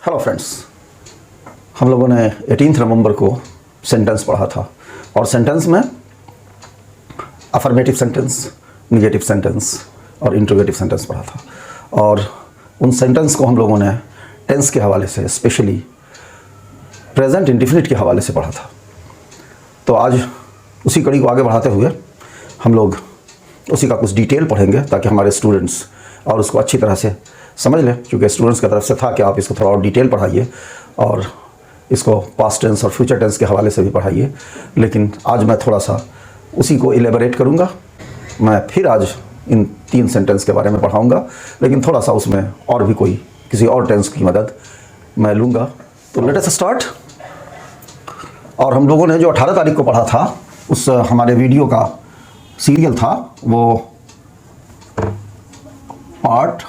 Hello friends, हम लोगों ने 18 नवंबर को सेंटेंस पढ़ा था और सेंटेंस में अफर्मेटिव सेंटेंस, निगेटिव सेंटेंस और इंट्रोगेटिव सेंटेंस पढ़ा था। और उन सेंटेंस को हम लोगों ने टेंस के हवाले से, स्पेशली प्रेजेंट इंडेफिनिट के हवाले से पढ़ा था। तो आज उसी कड़ी को आगे बढ़ाते हुए हम लोग उसी का कुछ डिटेल पढ़ेंगे ताकि हमारे स्टूडेंट्स और उसको अच्छी तरह से समझ लें। क्योंकि स्टूडेंट्स की तरफ से था कि आप इसको थोड़ा और डिटेल पढ़ाइए और इसको पास्ट टेंस और फ्यूचर टेंस के हवाले से भी पढ़ाइए, लेकिन आज मैं थोड़ा सा उसी को इलेबोरेट करूँगा। मैं फिर आज इन 3 सेंटेंस के बारे में पढ़ाऊँगा, लेकिन थोड़ा सा उसमें और भी कोई किसी और टेंस की मदद मैं लूँगा। तो लेट अस स्टार्ट। और हम लोगों ने जो 18 तारीख को पढ़ा था, उस हमारे वीडियो का सीरियल था वो पार्ट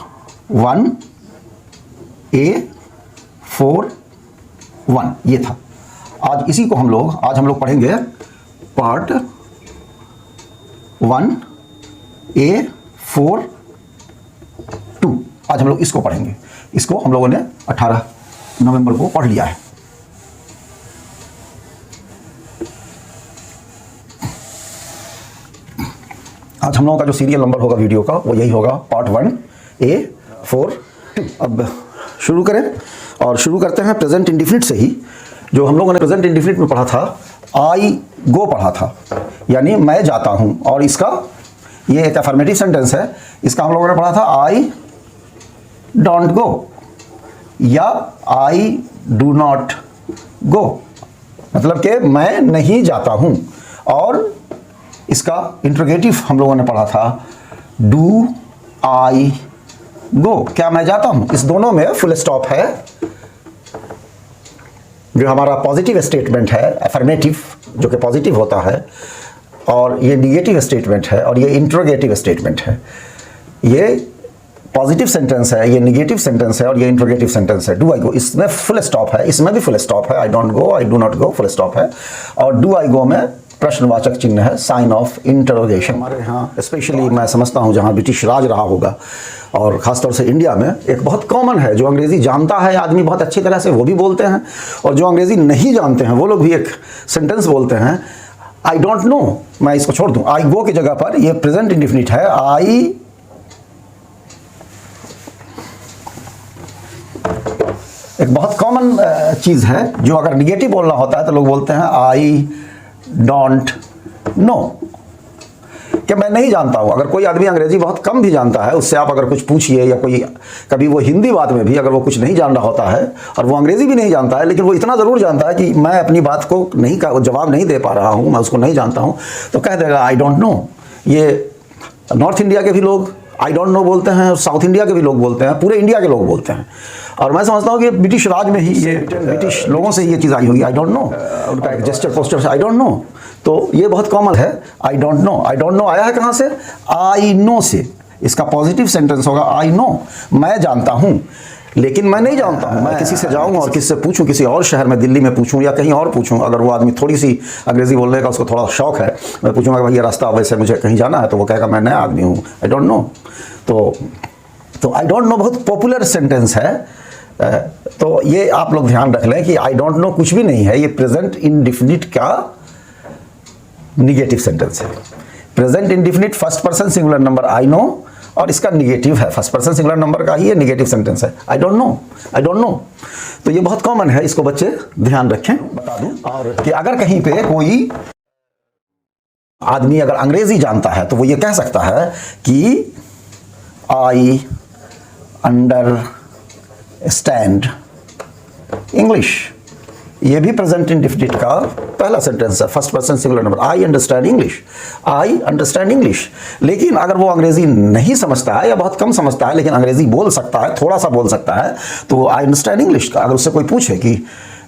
1A41 ये था। आज इसी को हम लोग पढ़ेंगे पार्ट 1A42। आज हम लोग इसको पढ़ेंगे। इसको हम लोगों ने 18 नवंबर को पढ़ लिया है। आज हम लोगों का जो सीरियल नंबर होगा वीडियो का वो यही होगा, पार्ट 1A42। अब शुरू करें और शुरू करते हैं प्रेजेंट इंडेफिनिट से ही। जो हम लोगों ने प्रेजेंट इंडेफिनिट में पढ़ा था, आई गो पढ़ा था, यानी मैं जाता हूं। और इसका ये एक अफर्मेटिव सेंटेंस है। इसका हम लोगों ने पढ़ा था आई डोंट गो या आई डू नॉट गो, मतलब कि मैं नहीं जाता हूं। और इसका इंट्रोगेटिव हम लोगों ने पढ़ा था डू आई गो, क्या मैं जाता हूं। इस दोनों में फुल स्टॉप है। जो हमारा पॉजिटिव स्टेटमेंट है अफर्मेटिव, जो कि पॉजिटिव होता है, और ये निगेटिव स्टेटमेंट है और ये इंट्रोगेटिव स्टेटमेंट है। ये पॉजिटिव सेंटेंस है, ये निगेटिव सेंटेंस है और ये इंट्रोगेटिव सेंटेंस है। डू आई गो, इसमें फुल स्टॉप है, इसमें भी फुल स्टॉप है। I don't go, I do not go, full stop है। और डू आई गो में प्रश्नवाचक चिन्ह है, साइन ऑफ इंटरोगेशन। हमारे यहाँ स्पेशली मैं समझता हूँ जहाँ ब्रिटिश राज रहा होगा और ख़ासतौर से इंडिया में, एक बहुत कॉमन है। जो अंग्रेज़ी जानता है आदमी बहुत अच्छी तरह से वो भी बोलते हैं, और जो अंग्रेज़ी नहीं जानते हैं वो लोग भी एक सेंटेंस बोलते हैं, आई डोंट नो। मैं इसको छोड़ दूँ, आई गो की जगह पर ये प्रेजेंट इंडेफिनिट है, आई एक बहुत कॉमन चीज़ है। जो अगर निगेटिव बोलना होता है तो लोग बोलते हैं आई डोंट नो, कि मैं नहीं जानता हूं। अगर कोई आदमी अंग्रेजी बहुत कम भी जानता है, उससे आप अगर कुछ पूछिए, या कोई कभी वो हिंदी बात में भी अगर वो कुछ नहीं जान रहा होता है और वो अंग्रेजी भी नहीं जानता है, लेकिन वो इतना ज़रूर जानता है कि मैं अपनी बात को जवाब नहीं दे पा रहा हूं, मैं उसको नहीं जानता हूं, तो कह देगा आई डोंट नो। ये नॉर्थ इंडिया के भी लोग आई डोंट नो बोलते हैं और साउथ इंडिया के भी लोग बोलते हैं, पूरे इंडिया के लोग बोलते हैं। और मैं समझता हूँ कि ब्रिटिश राज में ही ये ब्रिटिश लोगों से ये चीज़ आई होगी, आई डोंट नो। उनका एक जेस्चर पोस्टर से आई डोंट नो, तो ये बहुत कॉमन है I don't no. I don't no आया है कहाँ से? आई नो से। इसका पॉजिटिव सेंटेंस होगा आई नो, मैं जानता हूँ लेकिन मैं नहीं जानता हूँ। मैं किसी से जाऊँ और किसी से पूछूँ, किसी और शहर में, दिल्ली में पूछूँ या कहीं और पूछूँ, अगर वो आदमी थोड़ी सी अंग्रेज़ी बोलने का उसको थोड़ा शौक है, मैं पूछूँगा कि भाई ये रास्ता वैसे मुझे कहीं जाना है, तो वो कहेगा मैं नया आदमी हूँ, आई डोंट नो। तो आई डोंट नो बहुत पॉपुलर सेंटेंस है। तो ये आप लोग ध्यान रख लें कि आई डोंट नो कुछ भी नहीं है, ये प्रेजेंट इंडेफिनिट का निगेटिव सेंटेंस है। Present indefinite first person singular number I know, और इसका निगेटिव है, फर्स्ट पर्सन सिंगुलर नंबर का ही ये निगेटिव सेंटेंस है, I don't no, I don't no. तो ये बहुत कॉमन है, इसको बच्चे ध्यान रखें। बता दूं और कि अगर कहीं पे कोई आदमी अगर अंग्रेजी जानता है तो वो ये कह सकता है कि आई अंडरस्टैंड इंग्लिश। ये भी प्रेजेंट इंडेफिनिट का पहला सेंटेंस है, first person singular number, I understand English, I understand English. लेकिन अगर वो अंग्रेजी नहीं समझता है या बहुत कम समझता है, लेकिन अंग्रेजी बोल सकता है, थोड़ा सा बोल सकता है, तो आई अंडरस्टैंड इंग्लिश का अगर उससे कोई पूछे कि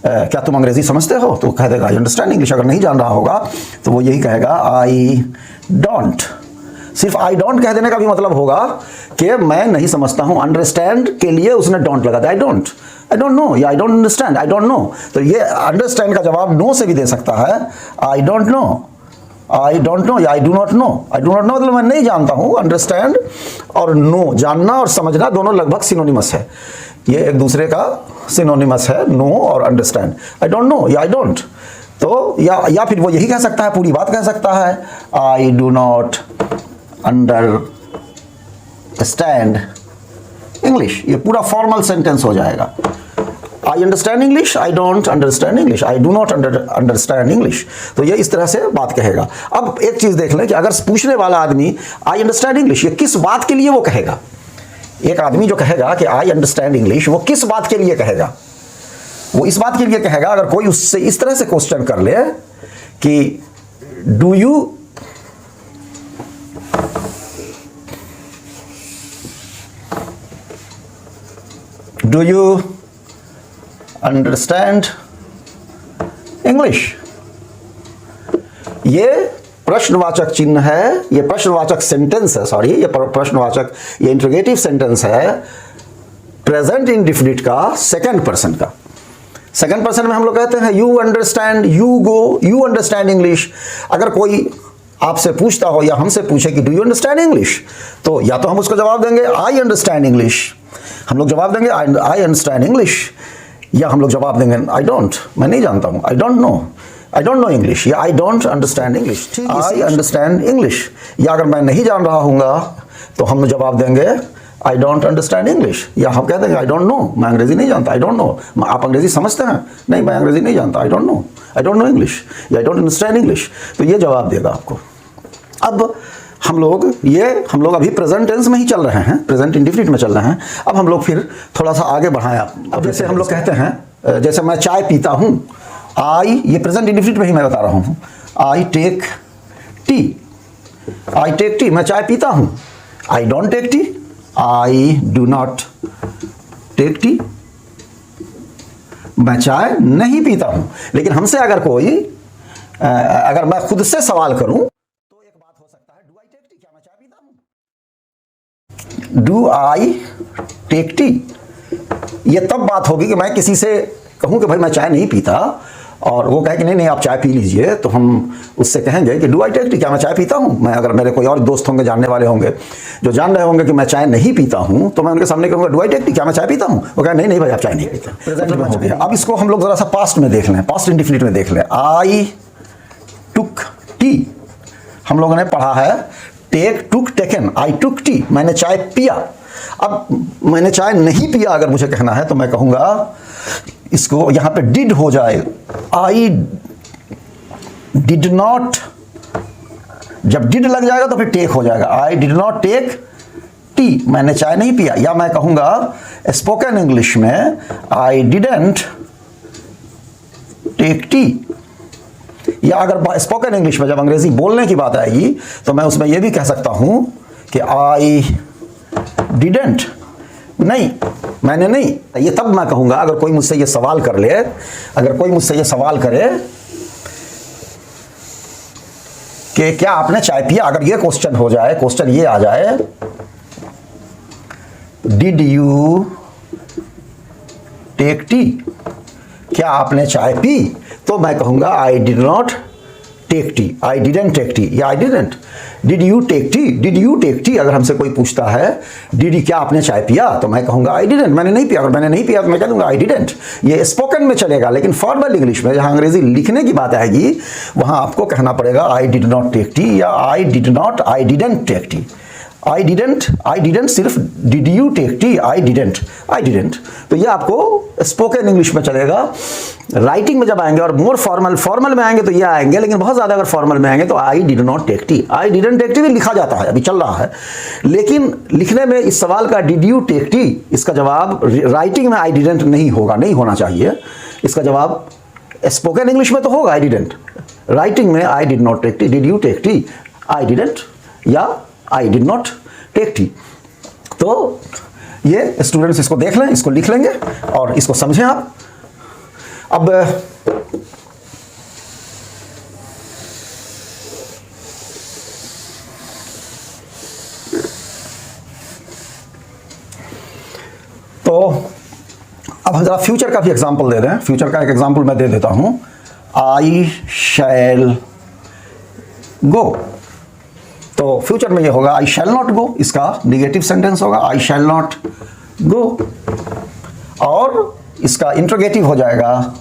क्या तुम अंग्रेजी समझते हो, तो कह देगा आई अंडरस्टैंड इंग्लिश। अगर नहीं जान रहा होगा तो वो यही कहेगा आई डोंट। सिर्फ आई डोंट कह देने का भी मतलब होगा कि मैं नहीं समझता हूं। अंडरस्टैंड के लिए उसने डोंट लगा दिया, आई डोंट नो या I don't understand, I don't no. तो ये अंडरस्टैंड का जवाब नो से भी दे सकता है, I don't no. I don't know या I do not know. I do not know मतलब मैं नहीं जानता हूँ। अंडरस्टैंड और नो, जानना और समझना दोनों लगभग सिनोनिमस है, ये एक दूसरे का सिनोनिमस है, नो और अंडरस्टैंड। आई डोंट नो या आई डोंट, तो या फिर वो यही कह सकता है, पूरी बात कह सकता है, आई डू नॉट अंडरस्टैंड इंग्लिश, ये पूरा फॉर्मल सेंटेंस हो जाएगा। I understand English, I don't understand English, I do not understand English, तो ये इस तरह से बात कहेगा। अब एक चीज देख लें कि अगर पूछने वाला आदमी आई अंडरस्टैंड इंग्लिश, ये किस बात के लिए वो कहेगा। एक आदमी जो कहेगा कि आई अंडरस्टैंड इंग्लिश, वो किस बात के लिए कहेगा, वो इस बात के लिए कहेगा अगर कोई उससे इस तरह से क्वेश्चन कर ले कि डू यू अंडरस्टैंड इंग्लिश, ये प्रश्नवाचक चिन्ह है, ये प्रश्नवाचक सेंटेंस है, सॉरी ये प्रश्नवाचक, ये इंटरोगेटिव सेंटेंस है प्रेजेंट इंडेफिनिट का सेकंड पर्सन का। सेकंड पर्सन में हम लोग कहते हैं you understand, you go, you understand English. अगर कोई आपसे पूछता हो या हमसे पूछे कि डू यू अंडरस्टैंड इंग्लिश, तो या तो हम उसको जवाब देंगे आई अंडरस्टैंड इंग्लिश, हम लोग जवाब देंगे आई अंडरस्टैंड इंग्लिश, या हम लोग जवाब देंगे आई डोंट, मैं नहीं जानता हूँ, आई डोंट नो इंग्लिश, या I don't understand English, I understand English. या अगर मैं नहीं जान रहा हूँगा तो हम जवाब देंगे आई डोंट अंडरस्टैंड इंग्लिश, या हम कह देंगे आई डोंट नो, मैं अंग्रेजी नहीं जानता, आई डोंट नो। आप अंग्रेजी समझते हैं? नहीं, मैं अंग्रेजी नहीं जानता, आई डोंट नो इंग्लिश, या आई डोंट अंडरस्टैंड इंग्लिश, तो ये जवाब देगा आपको। अब हम लोग अभी प्रेजेंट टेंस में ही चल रहे हैं, प्रेजेंट इंडेफिनिट में चल रहे हैं। अब हम लोग फिर थोड़ा सा आगे बढ़ाएं। अब जैसे हम लोग कहते हैं, जैसे मैं चाय पीता हूँ, आई, ये प्रेजेंट इंडेफिनिट में ही मैं बता रहा हूँ, I take tea, I take tea, मैं चाय पीता हूँ। I don't take tea, I do not take tea, मैं चाय नहीं पीता हूँ। लेकिन हमसे अगर कोई अगर मैं खुद से सवाल करूं तो एक बात हो सकता है, डू आई टेक टी, क्या मैं चाय पीता हूं? डू आई टेक टी, ये तब बात होगी कि मैं किसी से कहूं कि भाई मैं चाय नहीं पीता, और वो कहे कि नहीं आप चाय पी लीजिए, तो हम उससे कहेंगे कि डू आई टेक टी, क्या मैं चाय पीता हूं? मैं अगर मेरे कोई और दोस्त होंगे, जानने वाले होंगे जो जान रहे होंगे कि मैं चाय नहीं पीता हूं, तो मैं उनके सामने कहूंगा डू आई टेक टी, क्या मैं चाय पीता हूं? वो कहे नहीं भाई आप चाय नहीं पीते। प्रेजेंट में हो गया। अब इसको हम लोग जरा सा पास्ट में देख लें, पास्ट इंडेफिनिट में देख लें। आई टुक टी, हम लोगों ने पढ़ा है टेक, टुक, टेकन, आई टुक टी, मैंने चाय पिया। अब मैंने चाय नहीं पिया अगर मुझे कहना है तो मैं कहूंगा, इसको यहां पे डिड हो जाए, आई डिड नॉट, जब डिड लग जाएगा तो फिर टेक हो जाएगा, I did not take tea, मैंने चाय नहीं पिया। या मैं कहूंगा स्पोकन इंग्लिश में आई डिडंट टेक टी। या अगर स्पोकन इंग्लिश में जब अंग्रेजी बोलने की बात आएगी तो मैं उसमें यह भी कह सकता हूं कि आई डिडंट, नहीं मैंने नहीं। ये तब मैं कहूंगा अगर कोई मुझसे ये सवाल कर ले, अगर कोई मुझसे ये सवाल करे कि क्या आपने चाय पिया, अगर ये क्वेश्चन हो जाए, क्वेश्चन ये आ जाए डिड यू टेक टी, क्या आपने चाय पी, तो मैं कहूंगा I did not take tea, I didn't take tea, या I didn't. Did you take tea, did you take tea, अगर हमसे कोई पूछता है डिड क्या आपने चाय पिया, तो मैं कहूंगा आई डिडंट, मैंने नहीं पिया। अगर मैंने नहीं पिया तो मैं कह दूंगा आई डिडंट। ये स्पोकन में चलेगा, लेकिन फॉर्मल इंग्लिश में जहां अंग्रेजी लिखने की बात आएगी वहां आपको कहना पड़ेगा I did not take tea, या I did not, I didn't take tea. I didn't सिर्फ did you take tea, I didn't. तो ये आपको स्पोकन इंग्लिश में चलेगा। राइटिंग में जब आएंगे और मोर फॉर्मल में आएंगे तो ये आएंगे, लेकिन बहुत ज्यादा अगर फॉर्मल में आएंगे तो I did not take tea, I didn't take tea भी लिखा जाता है, अभी चल रहा है। लेकिन लिखने में इस सवाल का डिड यू टेक टी, इसका जवाब राइटिंग में आई डिडंट नहीं होगा, नहीं होना चाहिए। इसका जवाब स्पोकन इंग्लिश में तो होगा आई डिडंट, राइटिंग में I did not take tea, did you take tea, I didn't, या I did not take tea. तो ये स्टूडेंट्स इसको देख लें, इसको लिख लेंगे और इसको समझें आप। अब तो अब हम जरा फ्यूचर का भी एग्जांपल दे दें। फ्यूचर का एक एग्जांपल मैं दे देता हूं, आई शैल गो। तो फ्यूचर में ये होगा आई शैल नॉट गो, इसका निगेटिव सेंटेंस होगा आई शैल नॉट गो। और इसका इंट्रोगेटिव हो जाएगा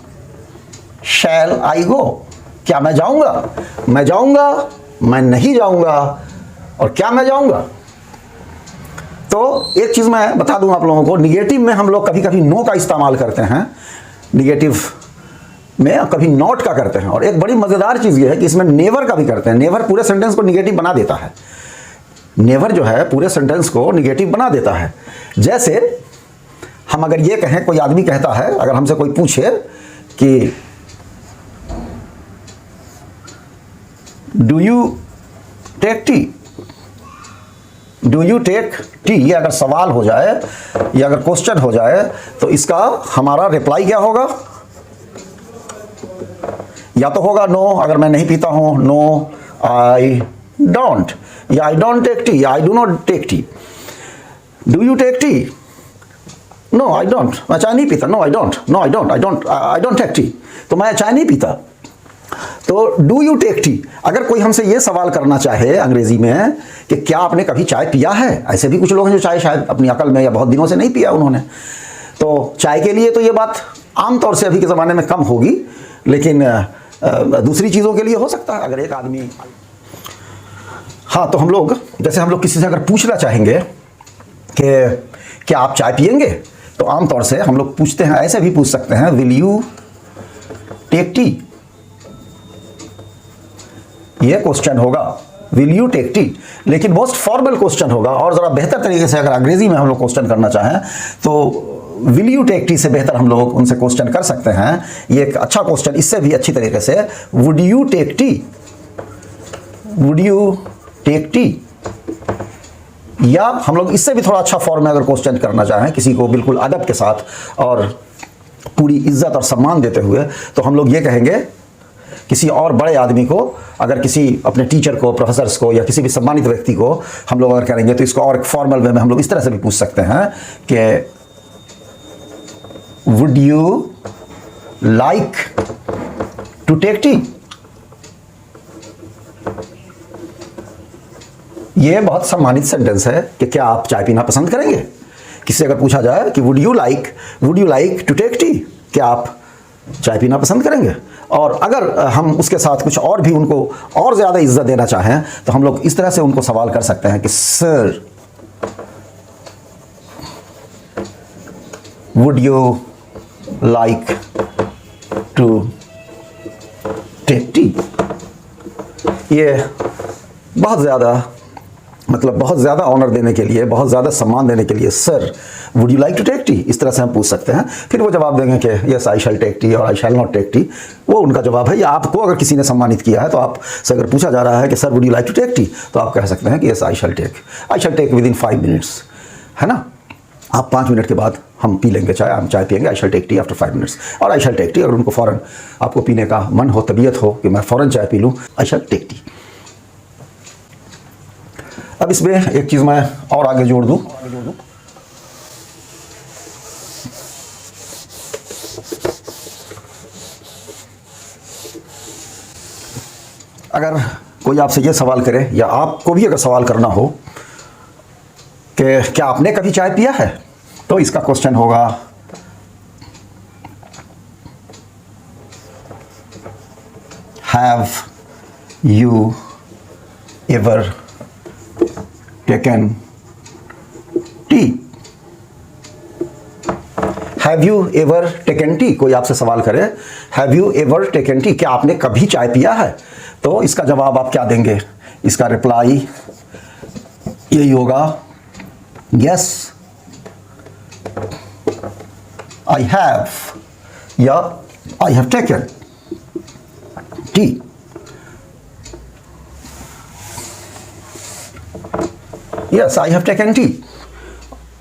शैल आई गो, क्या मैं जाऊंगा, मैं जाऊंगा, मैं नहीं जाऊंगा, और क्या मैं जाऊंगा। तो एक चीज मैं बता दूं आप लोगों को, निगेटिव में हम लोग कभी कभी नो का इस्तेमाल करते हैं, निगेटिव में कभी नॉट का करते हैं। और एक बड़ी मजेदार चीज ये है कि इसमें नेवर का भी करते हैं। नेवर पूरे सेंटेंस को निगेटिव बना देता है, नेवर जो है पूरे सेंटेंस को निगेटिव बना देता है। जैसे हम अगर ये कहें, कोई आदमी कहता है, अगर हमसे कोई पूछे कि do you take tea, do you take tea, ये अगर सवाल हो जाए या अगर क्वेश्चन हो जाए तो इसका हमारा रिप्लाई क्या होगा, या तो होगा नो, अगर मैं नहीं पीता हूं, नो आई डोंट, या आई डोंट टेक टी, या I do not take tea. Do you take tea, no I don't, मैं चाय नहीं पीता, no I don't, no I don't, I don't take tea, तो मैं चाय नहीं पीता। तो डू यू टेक टी, अगर कोई हमसे ये सवाल करना चाहे अंग्रेजी में कि क्या आपने कभी चाय पिया है, ऐसे भी कुछ लोग हैं जो चाय शायद अपनी अकल में या बहुत दिनों से नहीं पिया उन्होंने, तो चाय के लिए तो ये बात आमतौर से अभी के ज़माने में कम होगी, लेकिन दूसरी चीज़ों के लिए हो सकता है। अगर एक आदमी, हाँ, तो हम लोग जैसे हम लोग किसी से अगर पूछना चाहेंगे कि क्या आप चाय पिएंगे, तो आमतौर से हम लोग पूछते हैं, ऐसे भी पूछ सकते हैं, विल यू टेक टी, ये क्वेश्चन होगा, विल यू टेक टी। लेकिन मोस्ट फॉर्मल क्वेश्चन होगा, और ज़रा बेहतर तरीके से अगर अंग्रेजी में हम लोग क्वेश्चन करना चाहें तो विल यू टेक टी से बेहतर हम लोग उनसे क्वेश्चन कर सकते हैं। ये एक अच्छा क्वेश्चन, इससे भी अच्छी तरीके से would you take tea, would you take tea. या हम लोग इससे भी थोड़ा अच्छा फॉर्म में अगर क्वेश्चन करना चाहें किसी को बिल्कुल अदब के साथ और पूरी इज्जत और सम्मान देते हुए, तो हम लोग ये कहेंगे किसी और बड़े आदमी को, अगर किसी अपने टीचर को, प्रोफेसर्स को, या किसी भी सम्मानित व्यक्ति को हम लोग अगर करेंगे, तो इसको और एक फॉर्मल वे में हम लोग इस तरह से भी पूछ सकते हैं कि would you like to take tea. ये बहुत सम्मानित सेंटेंस है कि क्या आप चाय पीना पसंद करेंगे। किसी से अगर पूछा जाए कि would you like to take tea, क्या आप चाय पीना पसंद करेंगे। और अगर हम उसके साथ कुछ और भी उनको और ज़्यादा इज्जत देना चाहें, तो हम लोग इस तरह से उनको सवाल कर सकते हैं कि sir, would you like to take tea. ये बहुत ज़्यादा, मतलब बहुत ज़्यादा ऑनर देने के लिए, बहुत ज़्यादा सम्मान देने के लिए, sir would you like to take tea, इस तरह से हम पूछ सकते हैं। फिर वो जवाब देंगे कि yes I shall take tea और I shall not take tea, वो उनका जवाब है। या आपको अगर किसी ने सम्मानित किया है, तो आप से अगर पूछा जा रहा है कि sir would you like to take tea, तो आप कह सकते हैं कि yes I shall take within 5 minutes, है ना। आप 5 मिनट के बाद हम पी लेंगे चाय, हम चाय पियेंगे, I shall take tea after 5 minutes. और आई शैल टेक टी, अगर उनको फ़ौरन आपको पीने का मन हो, तबीयत हो कि मैं फ़ौरन चाय पी लूँ, आई शैल टेक टी। अब इसमें एक चीज़ मैं और आगे जोड़ दूँ, अगर कोई आपसे ये सवाल करे, या आपको भी अगर सवाल करना हो कि क्या आपने कभी चाय पिया है, तो इसका क्वेश्चन होगा have you ever taken T. Have you ever taken T, कोई आपसे सवाल करे have you ever taken T, क्या आपने कभी चाय पिया है, तो इसका जवाब आप क्या देंगे, इसका रिप्लाई यही होगा, यस आई हैव, या I have taken T. Yes I have taken T.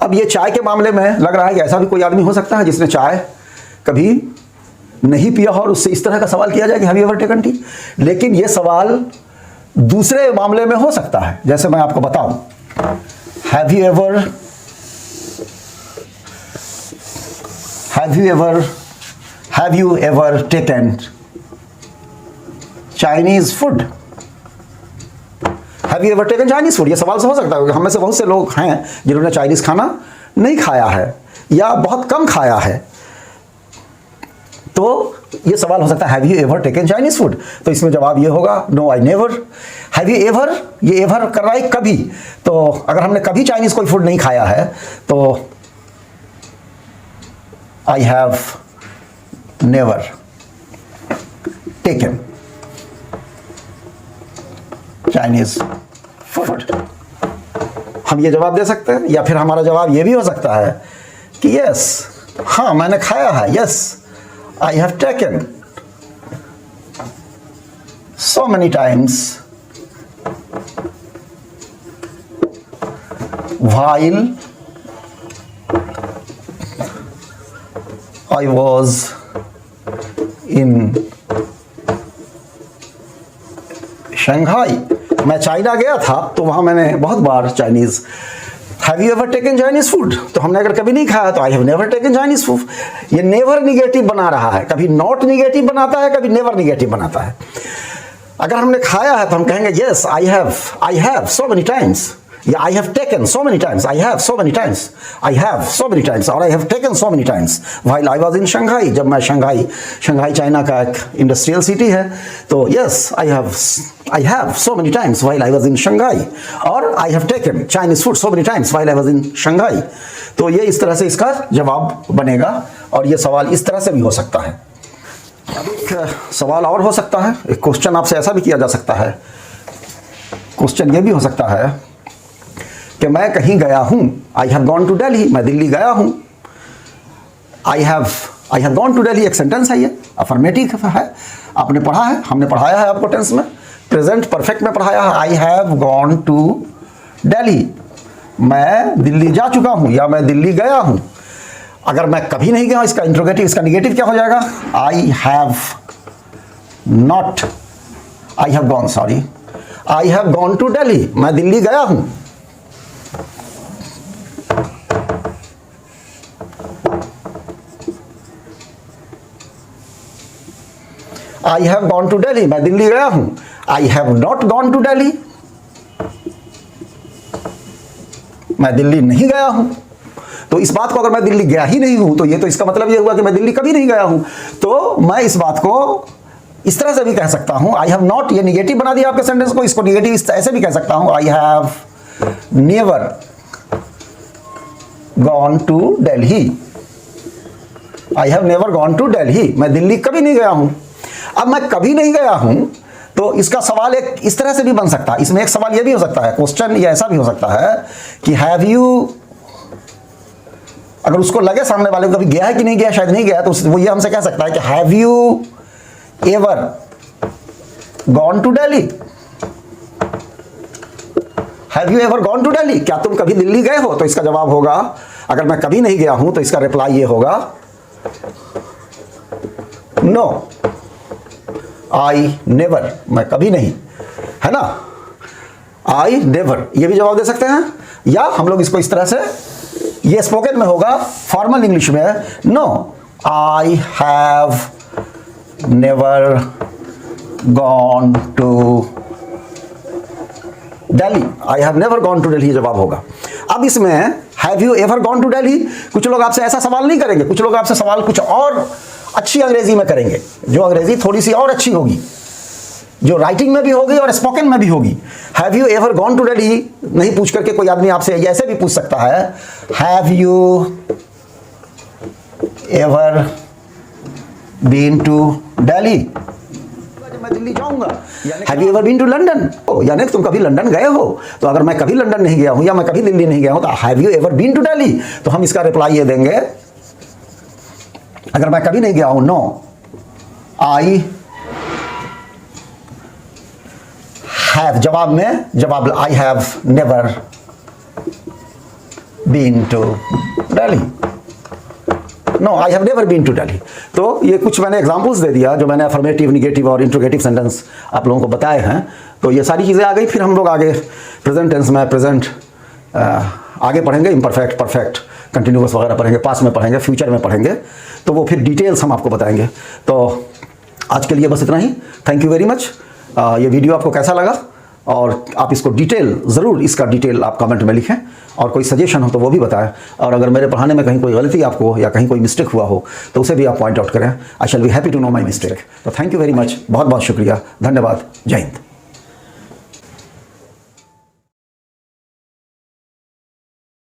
अब ये चाय के मामले में लग रहा है कि ऐसा भी कोई आदमी हो सकता है जिसने चाय कभी नहीं पिया हो और उससे इस तरह का सवाल किया जाए कि have you ever taken T. लेकिन ये सवाल दूसरे मामले में हो सकता है, जैसे मैं आपको बताऊं, have you ever taken Chinese food. Have you ever taken Chinese food, ये सवाल से हो सकता है, हम में से बहुत से लोग हैं जिन्होंने चाइनीज़ खाना नहीं खाया है या बहुत कम खाया है। तो ये सवाल हो सकता है have you ever taken Chinese food, तो इसमें जवाब ये होगा no I never. Have you ever, ये एवर कर रहा है कभी, तो अगर हमने कभी चाइनीज कोई फूड नहीं खाया है तो I have never taken Chinese food. हम ये जवाब दे सकते हैं, या फिर हमारा जवाब ये भी हो सकता है कि यस, हाँ मैंने खाया है, yes I have taken so many times while I was in Shanghai. मैं चाइना गया था तो वहाँ मैंने बहुत बार Chinese. Have you ever taken Chinese food, तो हमने अगर कभी नहीं खाया तो I have never taken Chinese food. ये नेवर निगेटिव बना रहा है, कभी नॉट निगेटिव बनाता है, कभी नेवर निगेटिव बनाता है। अगर हमने खाया है तो हम कहेंगे yes I have so many times, या I have taken so many times, I have so many times, I have so many times, और I have taken so many times while I was in Shanghai. जब मैं Shanghai China का एक industrial city है, तो yes I have so many times while I was in Shanghai, और I have taken Chinese food so many times while I was in Shanghai. तो ये इस तरह से इसका जवाब बनेगा, और ये सवाल इस तरह से भी हो सकता है। अब एक सवाल और हो सकता है, एक क्वेश्चन आपसे ऐसा भी किया जा सकता है। क्वेश्चन ये भी हो सकता है कि मैं कहीं गया हूं, I have gone to Delhi, मैं दिल्ली गया हूं। I have gone to Delhi एक सेंटेंस है, ये अफर्मेटिव है, आपने पढ़ा है, हमने पढ़ाया है आपको टेंस में, प्रेजेंट परफेक्ट में पढ़ाया है। I have gone to Delhi, मैं दिल्ली जा चुका हूं या मैं दिल्ली गया हूं। अगर मैं कभी नहीं गया, इसका इंट्रोगेटिव, इसका निगेटिव क्या हो जाएगा? I have gone to Delhi, मैं दिल्ली गया हूं। I have gone to Delhi, मैं दिल्ली गया हूं। I have not gone to Delhi, मैं दिल्ली नहीं गया हूं। तो इस बात को अगर मैं दिल्ली गया ही नहीं हूं, तो ये तो इसका मतलब ये हुआ कि मैं दिल्ली कभी नहीं गया हूं। तो मैं इस बात को इस तरह से भी कह सकता हूं, आई हैव नॉट, ये निगेटिव बना दिया आपके सेंटेंस को, इसको निगेटिव ऐसे भी कह सकता हूं, I have never gone to Delhi, I have never gone to Delhi, मैं दिल्ली कभी नहीं गया हूं। अब मैं कभी नहीं गया हूं, तो इसका सवाल एक इस तरह से भी बन सकता है। इसमें एक सवाल यह भी हो सकता है, क्वेश्चन ये ऐसा भी हो सकता है कि हैव यू, अगर उसको लगे सामने वाले को कभी गया है कि नहीं गया, शायद नहीं गया, तो वो ये हमसे कह सकता है कि have you ever gone to Delhi, have you ever gone to Delhi, क्या तुम कभी दिल्ली गए हो? तो इसका जवाब होगा, अगर मैं कभी नहीं गया हूं तो इसका रिप्लाई ये होगा नो आई नेवर, मैं कभी नहीं, है ना, आई नेवर, ये भी जवाब दे सकते हैं। या हम लोग इसको इस तरह से, ये स्पोकन में होगा, फॉर्मल इंग्लिश में no I have never gone to Delhi, I have never gone to Delhi जवाब होगा। अब इसमें have you ever gone to Delhi, कुछ लोग आपसे ऐसा सवाल नहीं करेंगे, कुछ लोग आपसे सवाल कुछ और अच्छी अंग्रेजी में करेंगे, जो अंग्रेजी थोड़ी सी और अच्छी होगी, जो राइटिंग में भी होगी और स्पोकन में भी होगी। Have you ever gone to Delhi नहीं पूछ करके कोई आदमी आपसे ऐसे भी पूछ सकता है, have you ever been to Delhi, मैं दिल्ली जाऊंगा। Have you ever been to London, यानी तुम कभी लंदन गए हो। तो अगर मैं कभी लंदन नहीं गया हूं या मैं कभी दिल्ली नहीं गया हूं, तो have you ever been to Delhi, तो हम इसका रिप्लाई ये देंगे, अगर मैं कभी नहीं गया हूं, नो आई हैव, जवाब में जवाब I have never been to Delhi, no I have never been to Delhi. तो ये कुछ मैंने एग्जांपल्स दे दिया, जो मैंने अफर्मेटिव, निगेटिव और इंट्रोगेटिव सेंटेंस आप लोगों को बताए हैं। तो ये सारी चीज़ें आ गई। फिर हम लोग आगे प्रेजेंट टेंस में प्रेजेंट आगे पढ़ेंगे, इम्परफेक्ट, परफेक्ट, कंटिन्यूअस वगैरह पढ़ेंगे, पास्ट में पढ़ेंगे, फ्यूचर में पढ़ेंगे, तो वो फिर डिटेल्स हम आपको बताएंगे। तो आज के लिए बस इतना ही। Thank you very much. ये वीडियो आपको कैसा लगा और आप इसको डिटेल ज़रूर, इसका डिटेल आप कमेंट में लिखें, और कोई सजेशन हो तो वो भी बताएं, और अगर मेरे पढ़ाने में कहीं कोई गलती आपको या कहीं कोई मिस्टेक हुआ हो तो उसे भी आप पॉइंट आउट करें। I shall be happy to know my mistake. तो थैंक यू वेरी मच, बहुत बहुत शुक्रिया, धन्यवाद, जय हिंद।